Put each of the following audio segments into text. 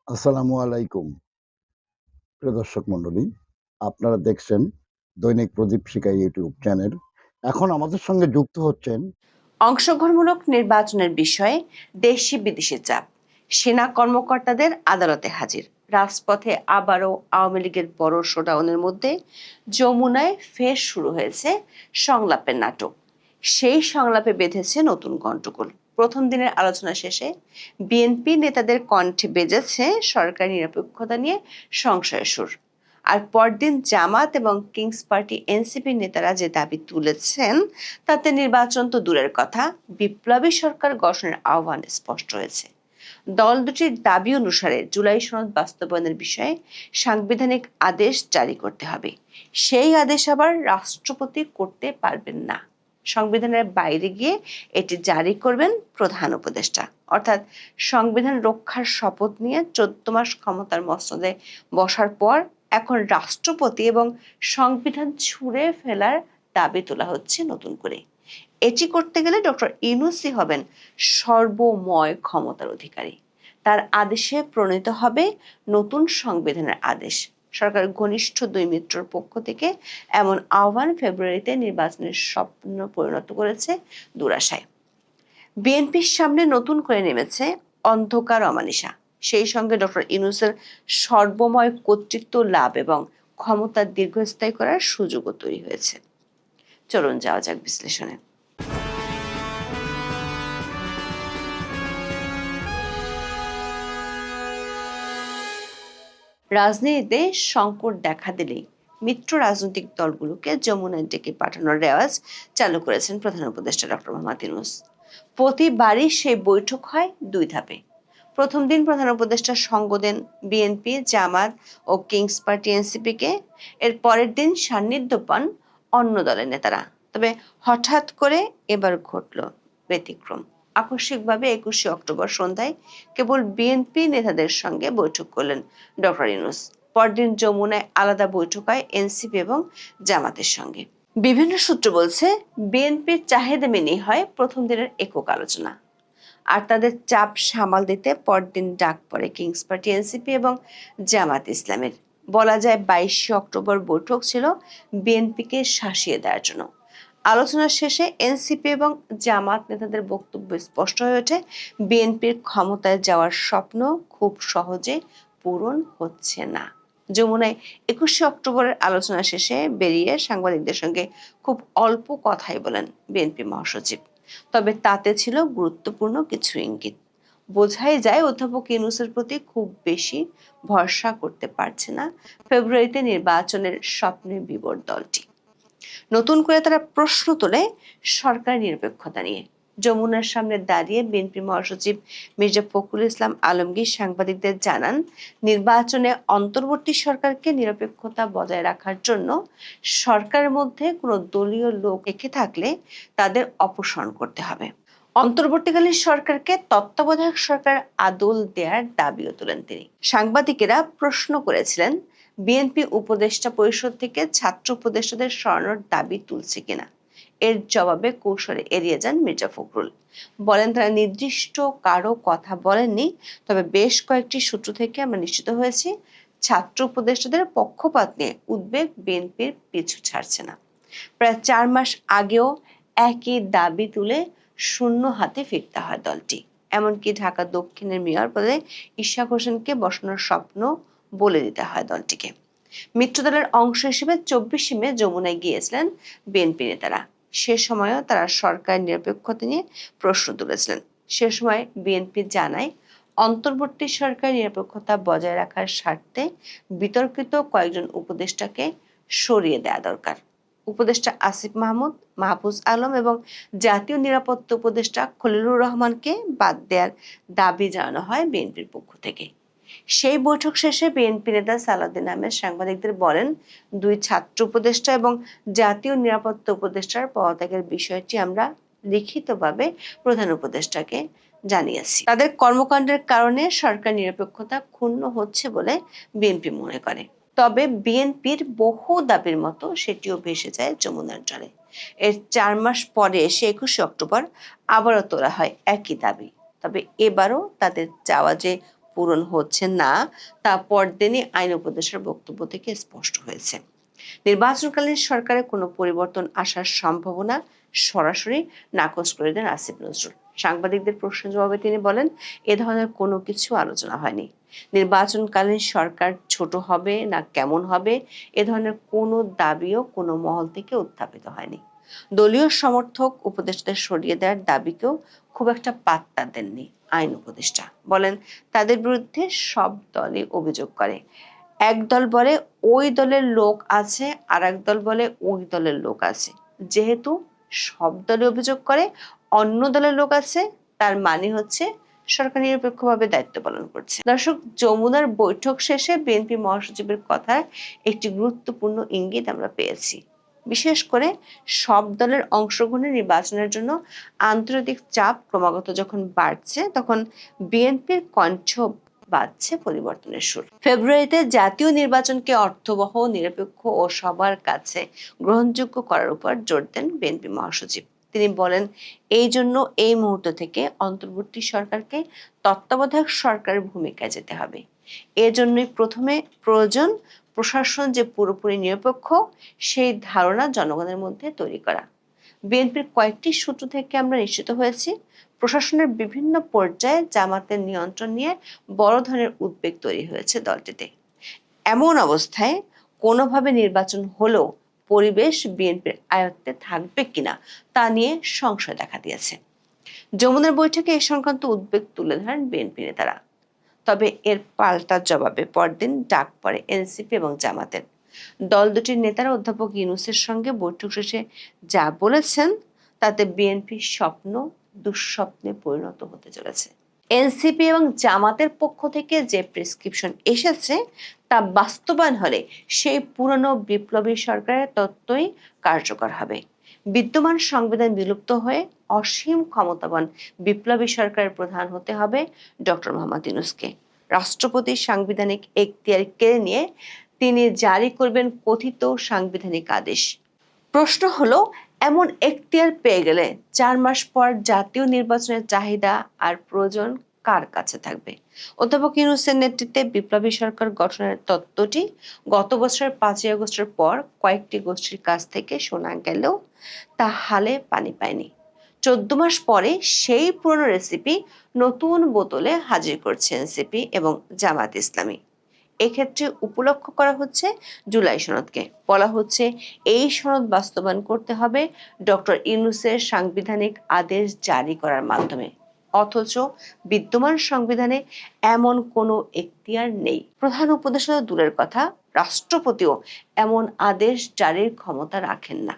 আসসালামু আলাইকুম প্রিয় দর্শক মণ্ডলী, আপনারা দেখছেন দৈনিক প্রদীপ শিকা ইউটিউব চ্যানেল। এখন আমাদের সঙ্গে যুক্ত হচ্ছেন অংশগ্রহণমূলক নির্বাচনের বিষয়ে দেশি বিদেশি চাপ, সেনা কর্মকর্তাদের আদালতে হাজির, রাজপথে আবারও আওয়ামী লীগের বড় শোডাউনের মধ্যে যমুনায় ফের শুরু হয়েছে সংলাপের নাটক। সেই সংলাপে বেঁধেছে নতুন গন্ডগোল। প্রথম দিনের আলোচনা শেষে বিএনপি নেতাদের কণ্ঠে বেজেছে সরকারি নিরপেক্ষতা নিয়ে সংশয়ের সুর। আর পরদিন জামাত এবং কিংস পার্টি এনসিপি নেতারা যে দাবি তুলেছেন, তাতে নির্বাচন তো দূরের কথা, বিপ্লবী সরকার গঠনের আহ্বান স্পষ্ট হয়েছে। দল দুটির দাবি অনুসারে জুলাই সনদ বাস্তবায়নের বিষয়ে সাংবিধানিক আদেশ জারি করতে হবে। সেই আদেশ আবার রাষ্ট্রপতি করতে পারবেন না। সংবিধানের বাইরে গিয়ে এটি জারি করবেন প্রধান উপদেষ্টা। অর্থাৎ সংবিধান রক্ষার শপথ নিয়ে 14 মাস ক্ষমতার মসনদে বসার পর এখন রাষ্ট্রপতি এবং সংবিধান ছুঁড়ে ফেলার দাবি তোলা হচ্ছে নতুন করে। এটি করতে গেলে ডক্টর ইউনূসই হবেন সর্বময় ক্ষমতার অধিকারী। তার আদেশে প্রণীত হবে নতুন সংবিধানের আদেশ। সরকার ঘনিষ্ঠ দুই মিত্রর পক্ষ থেকে এমন আহ্বান ফেব্রুয়ারিতে নির্বাচনের স্বপ্ন পরিণত করেছে দুরাশায়। বিএনপির সামনে নতুন করে নেমেছে অন্ধকার অমানিসা। সেই সঙ্গে ডক্টর ইউনূসের সর্বময় কর্তৃত্ব লাভ এবং ক্ষমতা দীর্ঘস্থায়ী করার সুযোগও তৈরি হয়েছে। চলুন যাওয়া যাক বিশ্লেষণে। রাজনীতিতে সংকট দেখা দিলেই মিত্র রাজনৈতিক দলগুলোকে যমুনায় ডেকে পাঠানোর রেওয়াজ চালু করেছেন প্রধান উপদেষ্টা ডক্টর মোহাম্মদ ইউনূস। প্রতিবারই সেই বৈঠক হয় দুই ধাপে। প্রথম দিন প্রধান উপদেষ্টা সঙ্গ দেন বিএনপি, জামাত ও কিংস পার্টি এনসিপিকে। এর পরের দিন সান্নিধ্য পান অন্য দলের নেতারা। তবে হঠাৎ করে এবার ঘটল ব্যতিক্রম। আকস্মিকভাবে 21শে অক্টোবর সন্ধ্যায় কেবল বিএনপি নেতাদের সঙ্গে বৈঠক করলেন ডক্টর ইউনূস। পরদিন যমুনায় আলাদা বৈঠক হয় এনসিপি এবং জামাতের সঙ্গে। বিভিন্ন সূত্র বলছে, বিএনপির চাহিদা মেনেই হয় প্রথম দিনের একক আলোচনা। আর তাদের চাপ সামাল দিতে পরদিন ডাক পড়ে কিংস পার্টি এনসিপি এবং জামাত ইসলামের। বলা যায় 22শে অক্টোবর বৈঠক ছিল বিএনপিকে শাসিয়ে দেওয়ার জন্য। আলোচনার শেষে এনসিপি এবং জামাত নেতাদের বক্তব্য স্পষ্ট হয়ে ওঠে, বিএনপির ক্ষমতায় যাওয়ার স্বপ্ন খুব সহজে পূরণ হচ্ছে না। যমুনায় 21শে অক্টোবরের আলোচনা শেষে বেরিয়ে সাংবাদিকদের সঙ্গে খুব অল্প কথাই বলেন বিএনপি মহাসচিব। তবে তাতে ছিল গুরুত্বপূর্ণ কিছু ইঙ্গিত। বোঝাই যায় অধ্যাপক ইউনূসের প্রতি খুব বেশি ভরসা করতে পারছে না ফেব্রুয়ারিতে নির্বাচনের স্বপ্নে বিভোর দলটি। নতুন করে তারা প্রশ্ন তোলে সরকার নিরপেক্ষতা নিয়ে। যমুনার সামনে দাঁড়িয়ে বিএনপি মহাসচিব মির্জা ফখরুল ইসলাম আলমগীর সাংবাদিকদের জানান, নির্বাচনে অন্তর্বর্তী সরকারকে নিরপেক্ষতা বজায় রাখার জন্য সরকারের মধ্যে কোনো দলীয় লোক থেকে থাকলে তাদের অপসারণ করতে হবে। অন্তর্বর্তীকালীন সরকারকে তত্ত্বাবধায়ক সরকার আদল দেওয়ার দাবিও তোলেন তিনি। সাংবাদিকেরা প্রশ্ন করেছিলেন, বিএনপি উপদেষ্টা পরিষদ থেকে ছাত্র উপদেষ্টাদের সরানোর দাবি তুলছে কিনা। এর জবাবে কৌশলে এড়িয়ে যান মির্জা ফখরুল। বলেন, তারা নির্দিষ্ট কারো কথা বলেননি, তবে বেশ কয়েকটি সূত্র থেকে আমরা নিশ্চিত হয়েছি ছাত্র উপদেষ্টাদের পক্ষপাত নিয়ে উদ্বেগ বিএনপির পিছু ছাড়ছে না। প্রায় 4 মাস আগেও একই দাবি তুলে শূন্য হাতে ফিরতে হয় দলটি। এমনকি ঢাকা দক্ষিণের মেয়র পদে ইশাক হোসেনকে বসানোর স্বপ্ন বলে দিতে হয় দলটিকে। মিত্রদলের অংশ হিসেবে 24শে মে যমুনায় গিয়েছিলেন বিএনপি নেতারা। সে সময়ও তারা সরকার নিরপেক্ষতা নিয়ে প্রশ্ন তুলেছিলেন। সে সময় বিএনপি জানায়, অন্তর্বর্তী সরকার নিরপেক্ষতা বজায় রাখার স্বার্থে বিতর্কিত কয়েকজন উপদেষ্টাকে সরিয়ে দেওয়া দরকার। উপদেষ্টা আসিফ মাহমুদ, মাহফুজ আলম এবং জাতীয় নিরাপত্তা উপদেষ্টা খলিলুর রহমানকে বাদ দেওয়ার দাবি জানানো হয় বিএনপির পক্ষ থেকে। সেই বৈঠক শেষে বিএনপি নেতা সালাউদ্দিন আহমেদ সাংবাদিকদের বলেন, দুই ছাত্র উপদেষ্টা এবং জাতীয় নিরাপত্তা উপদেষ্টার পদত্যাগের বিষয়টি আমরা লিখিতভাবে প্রধান উপদেষ্টাকে জানিয়েছি। তাদের কর্মকাণ্ডের কারণে সরকার নিরপেক্ষতা ক্ষুণ্ণ হচ্ছে বলে বিএনপি মনে করে। তবে বিএনপির বহু দাবির মতো সেটিও ভেসে যায় যমুনার জলে। এর 4 মাস পরে এসে 21শে অক্টোবর আবারও তোলা হয় একই দাবি। তবে এবারও তাদের চাওয়া যে পূরণ হচ্ছে না তা পরদিনই আইন উপদেষ্টার বক্তব্য থেকে স্পষ্ট হয়েছে। নির্বাচনকালীন সরকারে কোনো পরিবর্তন আসার সম্ভাবনা সরাসরি নাকচ করে দেন আসিফ নজরুল। সাংবাদিকদের প্রশ্নের জবাবে তিনি বলেন, এ ধরনের কোনো কিছু আলোচনা হয়নি। নির্বাচনকালীন সরকার ছোট হবে না কেমন হবে এ ধরনের কোনো দাবিও কোনো মহল থেকে উত্থাপিত হয়নি। দলীয় সমর্থক উপদেষ্টাদের সরিয়ে দেওয়ার দাবিকেও খুব একটা পাত্তা দেননি আইন উপদেষ্টা। বলেন, তাদের বিরুদ্ধে সব দলই অভিযোগ করে। এক দল বলে ওই দলের লোক আছে, আর এক দল বলে ওই দলের লোক আছে। যেহেতু সব দলে অভিযোগ করে অন্য দলের লোক আছে, তার মানে হচ্ছে সরকার নিরপেক্ষভাবে দায়িত্ব পালন করছে। দর্শক, যমুনার বৈঠক শেষে বিএনপি মহাসচিবের কথায় একটি গুরুত্বপূর্ণ ইঙ্গিত আমরা পেয়েছি। বিশেষ করে সব দলের অংশগ্রহণে নির্বাচনের জন্য আন্তর্জাতিক চাপ ক্রমাগত যখন বাড়ছে, তখন বিএনপির কণ্ঠ বাজছে পরিবর্তনের সুর। ফেব্রুয়ারিতে জাতীয় নির্বাচনকে অর্থবহ, নিরপেক্ষ ও সবার কাছে গ্রহণযোগ্য করার উপর জোর দেন বিএনপি মহাসচিব। তিনি বলেন, এই জন্য এই মুহূর্ত থেকে অন্তর্বর্তী সরকারকে তত্ত্বাবধায়ক সরকারের ভূমিকায় যেতে হবে। এজন্যই প্রথমে প্রয়োজন প্রশাসন যে পুরোপুরি নিরপেক্ষ সেই ধারণা জনগণের মধ্যে তৈরি করা। বিএনপির কয়েকটি সূত্র থেকে আমরা নিশ্চিত হয়েছি, প্রশাসনের বিভিন্ন পর্যায়ে জামাতের নিয়ন্ত্রণ নিয়ে বড় ধরনের উদ্বেগ তৈরি হয়েছে দলটিতে। এমন অবস্থায় কোনোভাবে নির্বাচন হলেও পরিবেশ বিএনপির আয়ত্তে থাকবে কিনা তা নিয়ে সংশয় দেখা দিয়েছে। যমুনার বৈঠকে এ সংক্রান্ত উদ্বেগ তুলে ধরেন বিএনপি নেতারা। তবে এর পাল্টা জবাবে পরদিন ডাক পড়ে এনসিপি এবং জামাতের। দল দুটির নেতারা অধ্যাপক ইউনূসের সঙ্গে বৈঠক শেষে যা বলেছেন তাতে বিএনপির স্বপ্ন দুঃস্বপ্নে পরিণত হতে চলেছে। এনসিপি এবং জামাতের পক্ষ থেকে যে প্রেসক্রিপশন এসেছে তা বাস্তবায়ন হলে সেই পুরনো বিপ্লবী সরকারের তত্ত্বই কার্যকর হবে। বিদ্যমান সংবিধান বিলুপ্ত হয়ে অসীম ক্ষমতাবান বিপ্লবী সরকারের প্রধান হতে হবে ডক্টর মোহাম্মদ ইউনূসকে। রাষ্ট্রপতির সাংবিধানিক এখতিয়ার কেড়ে নিয়ে তিনি জারি করবেন কথিত সাংবিধানিক আদেশ। প্রশ্ন হলো, এমন এখতিয়ার পেয়ে গেলে 4 মাস পর জাতীয় নির্বাচনের চাহিদা আর প্রয়োজন কার কাছে থাকবে? অধ্যাপক ইউনূসের নেতৃত্বে বিপ্লবী সরকার গঠনের তত্ত্বটি গত বছরের 5ই আগস্টের পর কয়েকটি গোষ্ঠীর কাছ থেকে শোনা গেলেও তা হালে পানি পায়নি। 14 মাস পরে সেই পুরনো রেসিপি নতুন বোতলে হাজির করছে এনসিপি এবং জামাত ইসলামী। এক্ষেত্রে উপলক্ষ করা হচ্ছে জুলাই সনদকে। বলা হচ্ছে, এই সনদ বাস্তবায়ন করতে হবে ডক্টর ইউনূসের সাংবিধানিক আদেশ জারি করার মাধ্যমে। অথচ বিদ্যমান সংবিধানে এমন কোনো এখতিয়ার নেই। প্রধান উপদেষ্টা দূরের কথা, রাষ্ট্রপতিও এমন আদেশ জারির ক্ষমতা রাখেন না।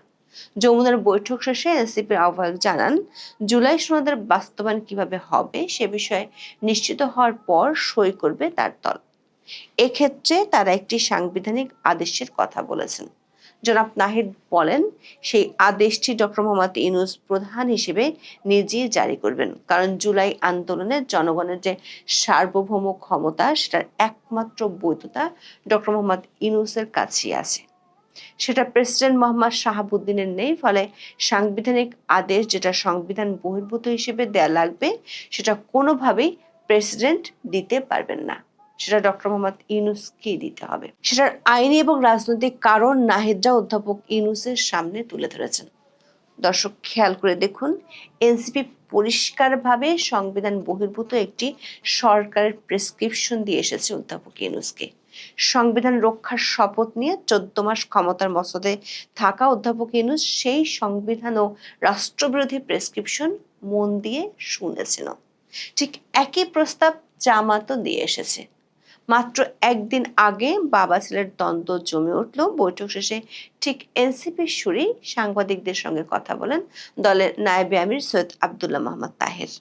যমুনার বৈঠক শেষে এনসিপির আহ্বায়ক জানান, জুলাই সনদের বাস্তবায়ন কিভাবে হবে সে বিষয়ে নিশ্চিত হওয়ার পর সই করবে তার দল। এক্ষেত্রে তারা একটি সাংবিধানিক আদেশের কথা বলেছেন। জনাব নাহিদ বলেন, সেই আদেশটি ডক্টর মোহাম্মদ ইউনূস প্রধান হিসেবে নিজেই জারি করবেন, কারণ জুলাই আন্দোলনে জনগণের যে সার্বভৌম ক্ষমতা সেটার একমাত্র বৈধতা ডক্টর মোহাম্মদ ইউনূসের কাছেই আছে। সেটা প্রেসিডেন্ট মোহাম্মদ শাহাবুদ্দিনের নেই। ফলে সাংবিধানিক আদেশ যেটা সংবিধান বহির্ভূত হিসেবে দেয়া লাগবে সেটা কোনোভাবেই প্রেসিডেন্ট দিতে পারবেন না, সেটা ডক্টর মোহাম্মদ ইউনূসকেই দিতে হবে। সেটার আইনি এবং রাজনৈতিক কারণ নাহিদরা অধ্যাপক ইউনূসের সামনে তুলে ধরেছেন। দর্শক, খেয়াল করে দেখুন, এনসিপি পরিষ্কারভাবে সংবিধান বহির্ভূত একটি সরকারের প্রেসক্রিপশন দিয়ে এসেছে অধ্যাপক ইউনূসকে। সংবিধান রক্ষার শপথ নিয়ে 14 মাস ক্ষমতার মসনদে থাকা অধ্যাপক ইউনূস সেই সংবিধান ও রাষ্ট্রবিরোধী প্রেসক্রিপশন মন দিয়ে শুনেছিল। ঠিক একই প্রস্তাব জামাতও দিয়ে এসেছে। মাত্র একদিন আগে বাবা ছেলের দ্বন্দ্ব জমে উঠল। বৈঠক শেষে ঠিক এনসিপির সুরেই সাংবাদিকদের সঙ্গে কথা বলেন দলের নায়েবে আমির সৈয়দ আব্দুল্লাহ মোহাম্মদ তাহের।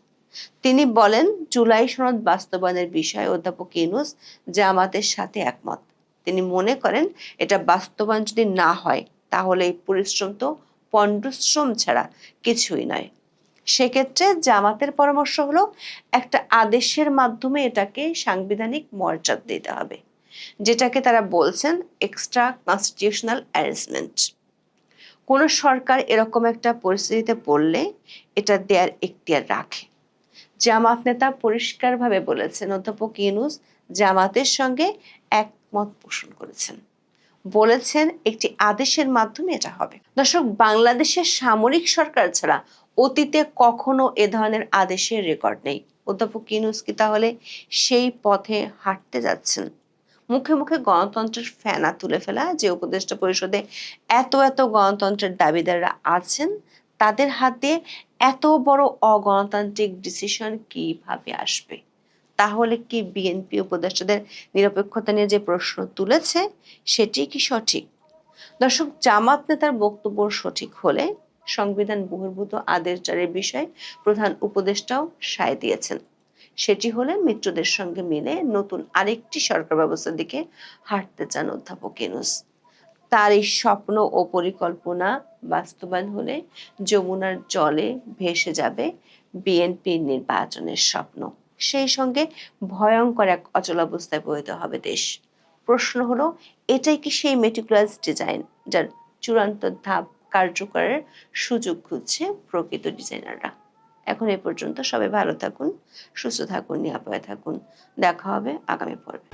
তিনি বলেন, জুলাই সনদ বাস্তবায়নের বিষয়ে অধ্যাপক ইউনূস জামাতের সাথে একমত। তিনি মনে করেন, এটা বাস্তবায়ন যদি না হয় তাহলে এই পরিশ্রম তো পণ্ডশ্রম ছাড়া কিছুই নয়। সেক্ষেত্রে জামাতের পরামর্শ হলো একটা আদেশের মাধ্যমে এটাকে সাংবিধানিক মর্যাদা দিতে হবে, যেটাকে তারা বলছেন এক্সট্রা কনস্টিটিউশনাল অ্যারেঞ্জমেন্ট। কোনো সরকার এরকম একটা পরিস্থিতিতে পড়লে এটা দেয়ার এখতিয়ার রাখে। জামাত নেতা পরিষ্কারভাবে বলেছেন, অধ্যাপক ইউনূস জামাতের সঙ্গে একমত পোষণ করেছেন, বলেছেন একটি আদেশের মাধ্যমে এটা হবে। দর্শক, বাংলাদেশের সামরিক সরকার ছাড়া অতীতে কখনো এ ধরনের আদেশের রেকর্ড নেই। অধ্যাপক ইউনূস কি তাহলে সেই পথে হাঁটতে যাচ্ছেন? মুখে মুখে গণতন্ত্রের ফেনা তুলে ফেলা যে উপদেষ্টা পরিষদে এত এত গণতন্ত্রের দাবিদাররা আছেন, তাদের হাত দিয়ে এত বড় অগণতান্ত্রিক ডিসিশন কিভাবে আসবে? তাহলে কি বিএনপি উপদেষ্টাদের নিরপেক্ষতা নিয়ে যে প্রশ্ন তুলেছে সেটি কি সঠিক? দর্শক, জামাত নেতার বক্তব্য সঠিক হলে সংবিধান বহির্ভূত আদেশ জারির বিষয়ে প্রধান উপদেষ্টাও সায় দিয়েছেন। সেটি হলে মিত্রদের সঙ্গে মিলে নতুন আরেকটি সরকার ব্যবস্থার দিকে হাঁটতে চান অধ্যাপক ইউনূস। তার এই স্বপ্ন ও পরিকল্পনা বাস্তবায়ন হলে যমুনার জলে ভেসে যাবে বিএনপির নির্বাচনের স্বপ্ন। সেই সঙ্গে ভয়ঙ্কর এক অচলাবস্থায় পতিত হবে দেশ। প্রশ্ন হলো, এটাই কি সেই মেটিকুলাস ডিজাইন যার চূড়ান্ত ধাপ কার্যকরের সুযোগ খুঁজছে প্রকৃত ডিজাইনাররা? এখন এ পর্যন্ত। সবাই ভালো থাকুন, সুস্থ থাকুন, নিরাপদে থাকুন। দেখা হবে আগামী পর্বে।